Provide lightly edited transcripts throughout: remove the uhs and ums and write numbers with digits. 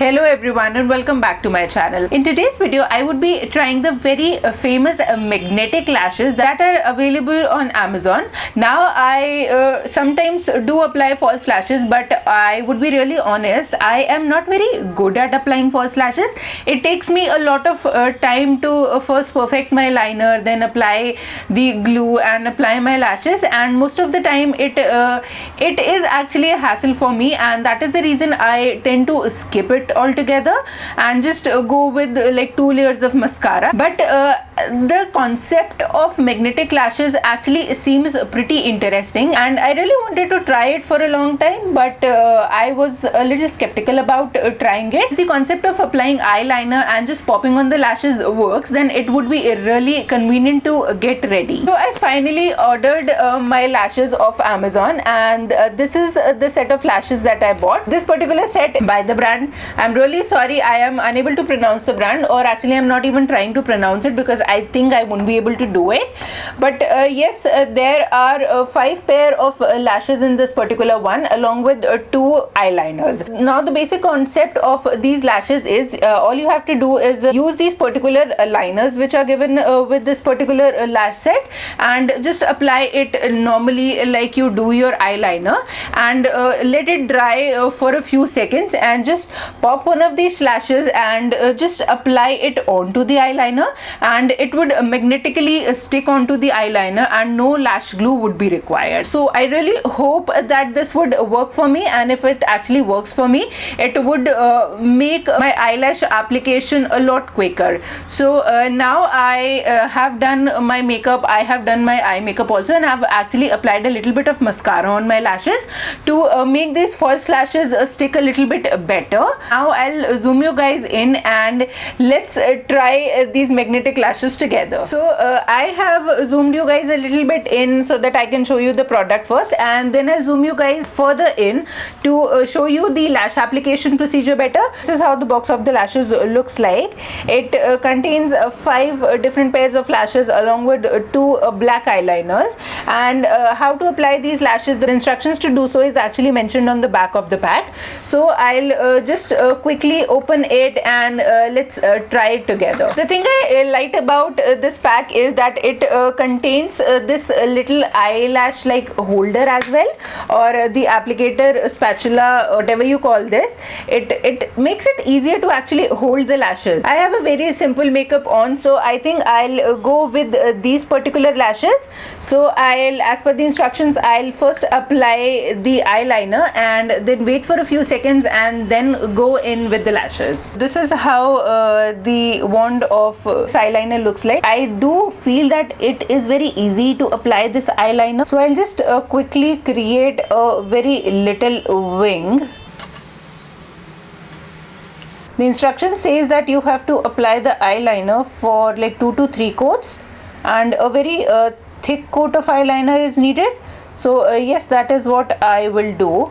Hello everyone and welcome back to my channel. In today's video, I would be trying the very famous magnetic lashes that are available on Amazon. Now I sometimes do apply false lashes, but I would be really honest, I am not very good at applying false lashes. It takes me a lot of time to first perfect my liner, then apply the glue and apply my lashes, and most of the time it is actually a hassle for me, and that is the reason I tend to skip it altogether and just go with like 2 layers of mascara. But the concept of magnetic lashes actually seems pretty interesting, and I really wanted to try it for a long time, but I was a little skeptical about trying it. If the concept of applying eyeliner and just popping on the lashes works, then it would be really convenient to get ready. So I finally ordered my lashes off Amazon, and this is the set of lashes that I bought. This particular set by the brand, I'm really sorry, I am unable to pronounce the brand, or actually I'm not even trying to pronounce it because I think I won't be able to do it. But yes, there are 5 pair of lashes in this particular one, along with 2 eyeliners. Now the basic concept of these lashes is all you have to do is use these particular liners which are given with this particular lash set, and just apply it normally like you do your eyeliner, and let it dry for a few seconds, and just pop one of these lashes and just apply it onto the eyeliner, and it would magnetically stick onto the eyeliner and no lash glue would be required. So I really hope that this would work for me, and if it actually works for me, it would make my eyelash application a lot quicker. So now I have done my makeup, I have done my eye makeup also, and I have actually applied a little bit of mascara on my lashes to make these false lashes stick a little bit better. Now I'll zoom you guys in and let's try these magnetic lashes together. So I have zoomed you guys a little bit in so that I can show you the product first, and then I'll zoom you guys further in to show you the lash application procedure better. This is how the box of the lashes looks like. It contains 5 different pairs of lashes along with 2 black eyeliners, and how to apply these lashes, the instructions to do so is actually mentioned on the back of the pack. So I'll just quickly open it and let's try it together. The thing I like about this pack is that it contains this little eyelash like holder as well, or the applicator spatula, whatever you call this. It makes it easier to actually hold the lashes. I have a very simple makeup on, so I think I'll go with these particular lashes. So as per the instructions, I'll first apply the eyeliner and then wait for a few seconds and then go in with the lashes. This is how the wand of eyeliner looks like. I do feel that it is very easy to apply this eyeliner, so I'll just quickly create a very little wing. The instruction says that you have to apply the eyeliner for like 2 to 3 coats, and a very thick coat of eyeliner is needed. So yes, that is what I will do.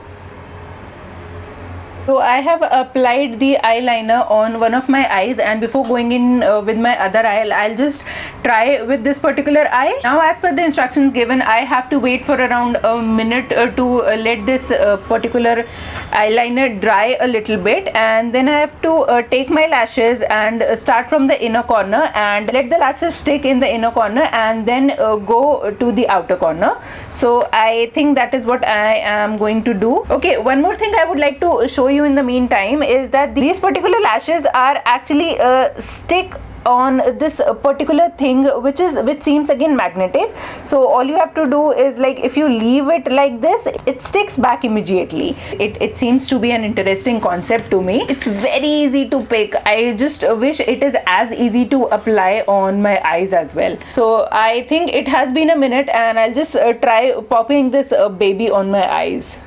So I have applied the eyeliner on one of my eyes, and before going in with my other eye, I'll just try with this particular eye. Now as per the instructions given, I have to wait for around a minute to let this particular eyeliner dry a little bit, and then I have to take my lashes and start from the inner corner and let the lashes stick in the inner corner, and then go to the outer corner. So I think that is what I am going to do. Okay, one more thing I would like to show you in the meantime is that these particular lashes are actually stick on this particular thing which seems again magnetic. So all you have to do is, like, if you leave it like this, it sticks back immediately. It seems to be an interesting concept to me. It's very easy to pick. I just wish it is as easy to apply on my eyes as well. So I think it has been a minute, and I'll just try popping this baby on my eyes.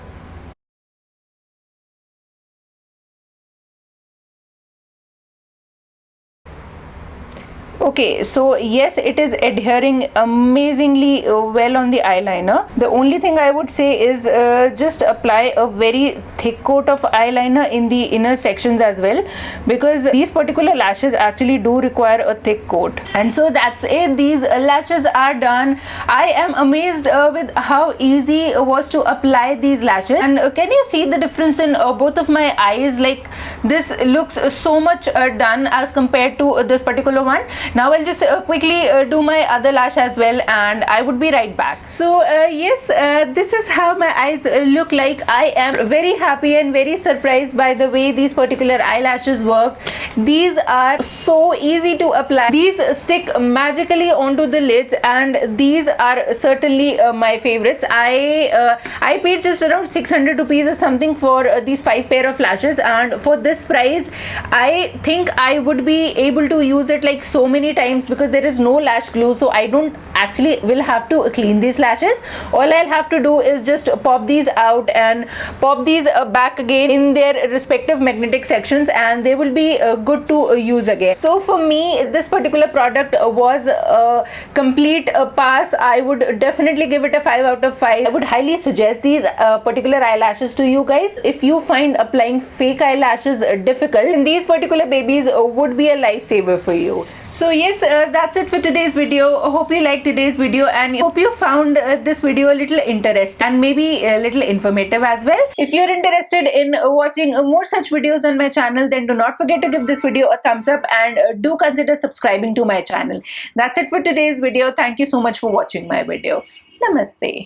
Okay, so yes, it is adhering amazingly well on the eyeliner. The only thing I would say is just apply a very thick coat of eyeliner in the inner sections as well, because these particular lashes actually do require a thick coat. And so that's it. These lashes are done. I am amazed with how easy it was to apply these lashes. And can you see the difference in both of my eyes? Like, this looks so much done as compared to this particular one. Now I'll just quickly do my other lash as well, and I would be right back. So yes, this is how my eyes look like. I am very happy and very surprised by the way these particular eyelashes work. These are so easy to apply. These stick magically onto the lids, and these are certainly my favorites. I paid just around 600 rupees or something for these 5 pair of lashes, and for this price I think I would be able to use it like so many times, because there is no lash glue, so I don't actually will have to clean these lashes. All I'll have to do is just pop these out and pop these back again in their respective magnetic sections, and they will be good to use again. So for me, this particular product was a complete pass. I would definitely give it a 5 out of 5. I would highly suggest these particular eyelashes to you guys. If you find applying fake eyelashes difficult, then these particular babies would be a lifesaver for you. So yes, that's it for today's video. I hope you liked today's video, and hope you found this video a little interesting and maybe a little informative as well. If you're interested in watching more such videos on my channel, then do not forget to give this video a thumbs up, and do consider subscribing to my channel. That's it for today's video. Thank you so much for watching my video. Namaste.